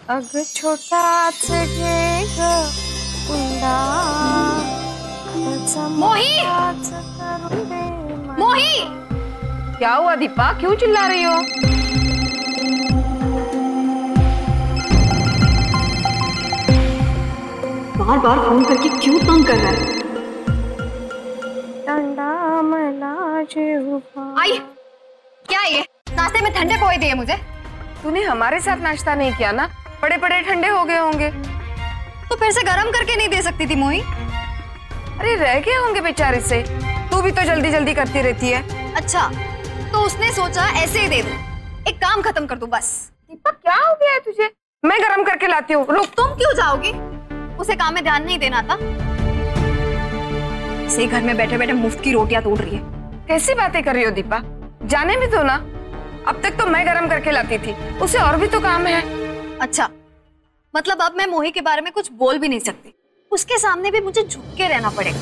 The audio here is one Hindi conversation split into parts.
अग छोटाच घे ग कुंडा, मोही! मोही! क्या हुआ दीपा, क्यों चिल्ला रही हो? बार बार फोन करके क्यों तंग कर रहा है? आई, क्या ये नाश्ते में ठंडे पोहे दिए मुझे? तूने हमारे साथ नाश्ता नहीं किया ना, बड़े बड़े ठंडे हो गए होंगे। तो फिर से गर्म करके नहीं दे सकती थी मोही? अरे रह गए होंगे बेचारे से, तू भी तो जल्दी जल्दी करती रहती है। अच्छा, तो उसने सोचा ऐसे ही दे दूं, एक काम खत्म कर दूं बस। दीपा क्या हो गया है तुझे? मैं गरम करके लाती हूँ, रुक। तुम क्यों जाओगी? उसे काम में ध्यान नहीं देना था? इसे घर में बैठे बैठे मुफ्त की रोटियां तोड़ रही है। कैसी बातें कर रही हो दीपा, जाने भी दो ना। अब तक तो मैं गरम करके लाती थी, उसे और भी तो काम है। अच्छा, मतलब अब मैं मोही के बारे में कुछ बोल भी नहीं सकती, उसके सामने भी मुझे झुक के रहना पड़ेगा।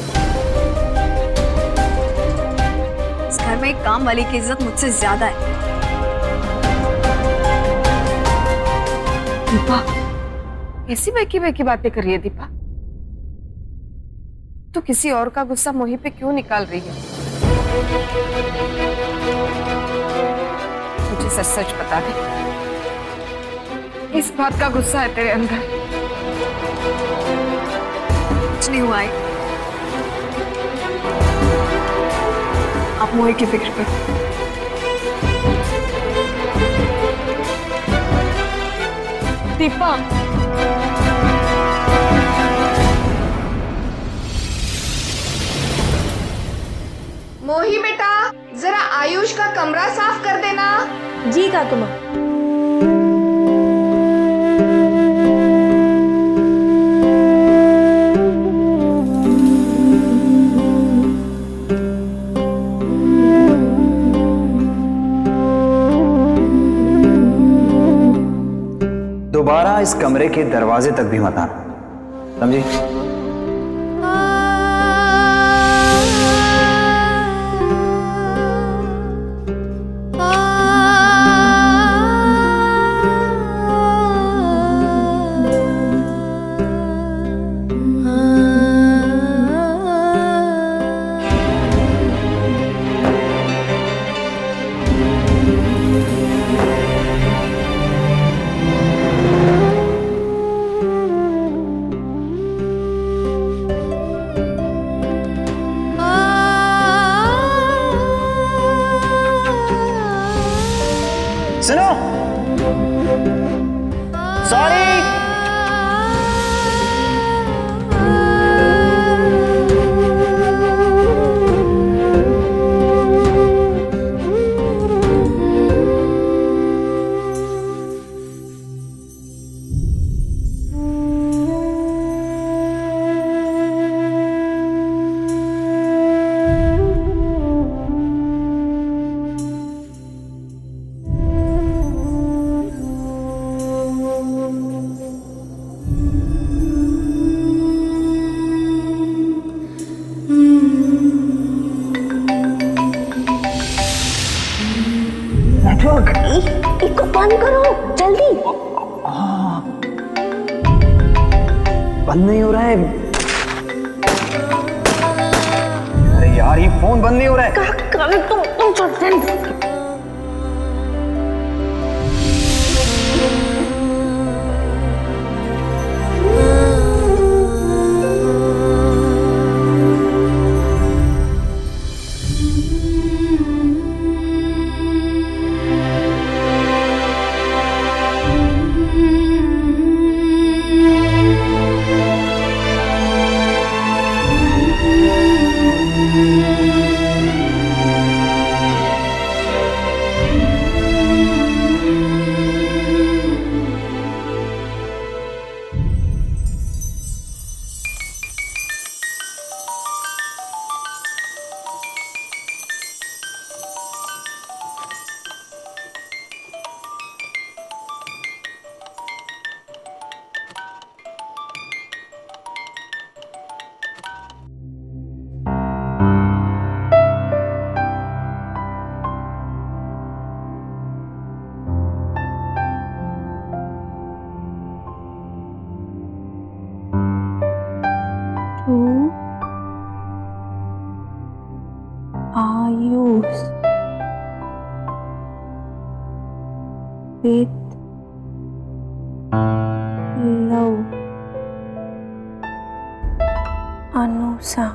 इस घर में एक काम वाली की इज्जत मुझसे ज्यादा है। दीपा कैसी बेकी बेकी बातें कर रही है दीपा? तू किसी और का गुस्सा मोही पे क्यों निकाल रही है? मुझे सच सच बता दे, इस बात का गुस्सा है तेरे अंदर? कुछ नहीं हुआ है, आप मोही की फिक्र करो। दीपा मोही बेटा, जरा आयुष का कमरा साफ कर देना। जी काकुमा। दोबारा इस कमरे के दरवाजे तक भी मत आना, समझी? सुनो, सॉरी। इसको बंद करो जल्दी। बंद नहीं हो रहा है। अरे यार, ये फोन बंद नहीं हो रहा है। तुम लूज विथ लव अनुषा।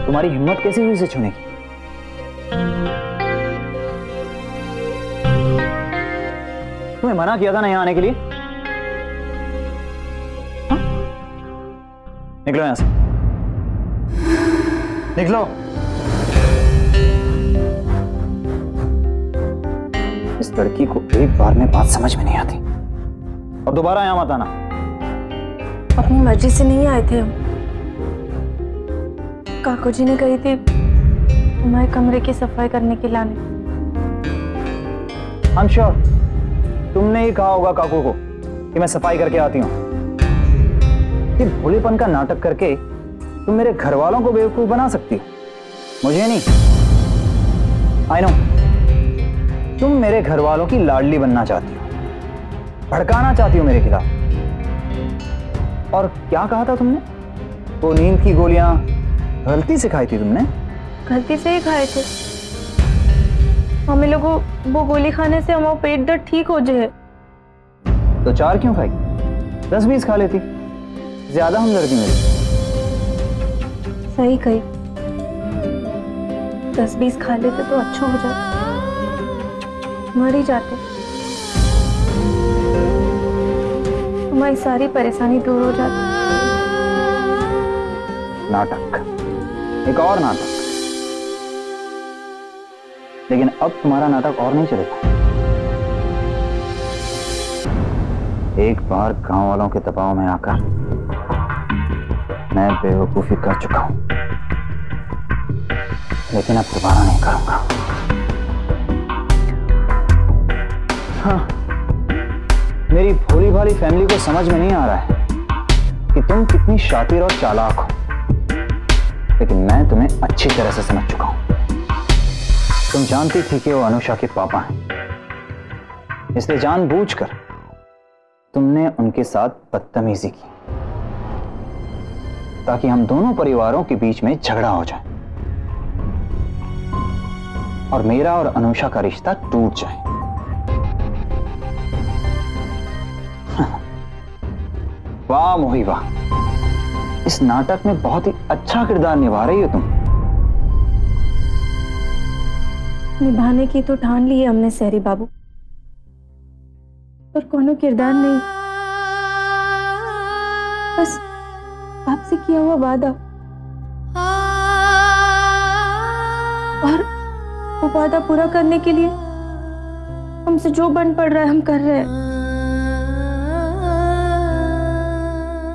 तुम्हारी हिम्मत कैसी हुई इसे छूने की? तुम्हें मना किया था ना यहां आने के लिए? हा? निकलो यहां से, निकलो। इस लड़की को एक बार में बात समझ में नहीं आती। अब दोबारा यहां मत आना। अपनी मर्जी से नहीं आए थे हम। काकू जी ने कही थी तुम्हारे कमरे की सफाई करने के लाने। I'm sure तुमने ही कहा होगा काकू को कि मैं सफाई करके आती हूँ। ये भोलेपन का नाटक करके तुम मेरे घर वालों को बेवकूफ बना सकती हो, मुझे नहीं। I know तुम मेरे घर वालों की लाडली बनना चाहती हो, भड़काना चाहती हो मेरे खिलाफ। और क्या कहा था तुमने? वो नींद की गोलियां गलती से खाई थी तुमने? गलती से ही खाए थे। हमें लोगों वो गोली खाने से हमारा पेट दर्द ठीक हो जाए। तो 4 क्यों खाई? 10-20 खा लेती, ज्यादा हमदर्दी मेरी। सही कही, 10-20 खा लेते तो अच्छा हो जाता, मर ही जाते, हमारी सारी परेशानी दूर हो जाती। नाटक, एक और नाटक। लेकिन अब तुम्हारा नाटक और नहीं चलेगा। एक बार गांव वालों के दबाव में आकर मैं बेवकूफी कर चुका हूं, लेकिन अब दोबारा नहीं करूंगा। हाँ, मेरी भोली भाली फैमिली को समझ में नहीं आ रहा है कि तुम कितनी शातिर और चालाक हो, लेकिन मैं तुम्हें अच्छी तरह से समझ चुका हूं। तुम जानती थी कि वो अनुषा के पापा हैं, इसलिए जानबूझकर तुमने उनके साथ बदतमीजी की ताकि हम दोनों परिवारों के बीच में झगड़ा हो जाए और मेरा और अनुषा का रिश्ता टूट जाए। वाह मोही वाह, इस नाटक में बहुत ही अच्छा किरदार निभा रही हो तुम। निभाने की तो ठान ली है हमने सहरी बाबू, पर कोनो किरदार नहीं, बस आपसे किया हुआ वादा, और वो वादा पूरा करने के लिए हमसे जो बन पड़ रहा है हम कर रहे हैं,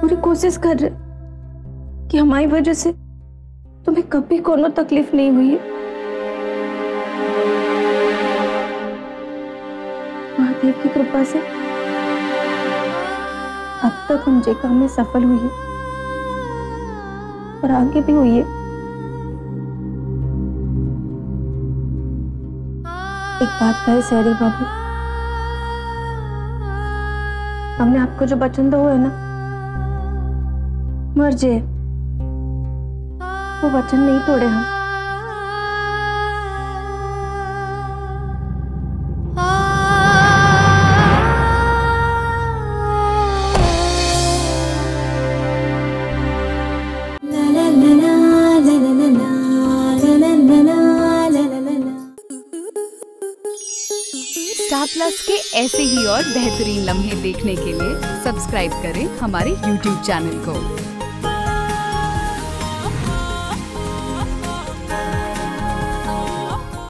पूरी कोशिश कर रहे कि हमारी वजह से तुम्हें कभी कोनो तकलीफ नहीं हुई है। महादेव की कृपा से अब तक हम जे काम में सफल हुई है और आगे भी हुई है। एक बात कहे सहरी बाबू, हमने आपको जो वचन दिया है ना, मर जाए वो वचन नहीं तोड़े हम। स्टार प्लस के ऐसे ही और बेहतरीन लम्हे देखने के लिए सब्सक्राइब करें हमारे YouTube चैनल को।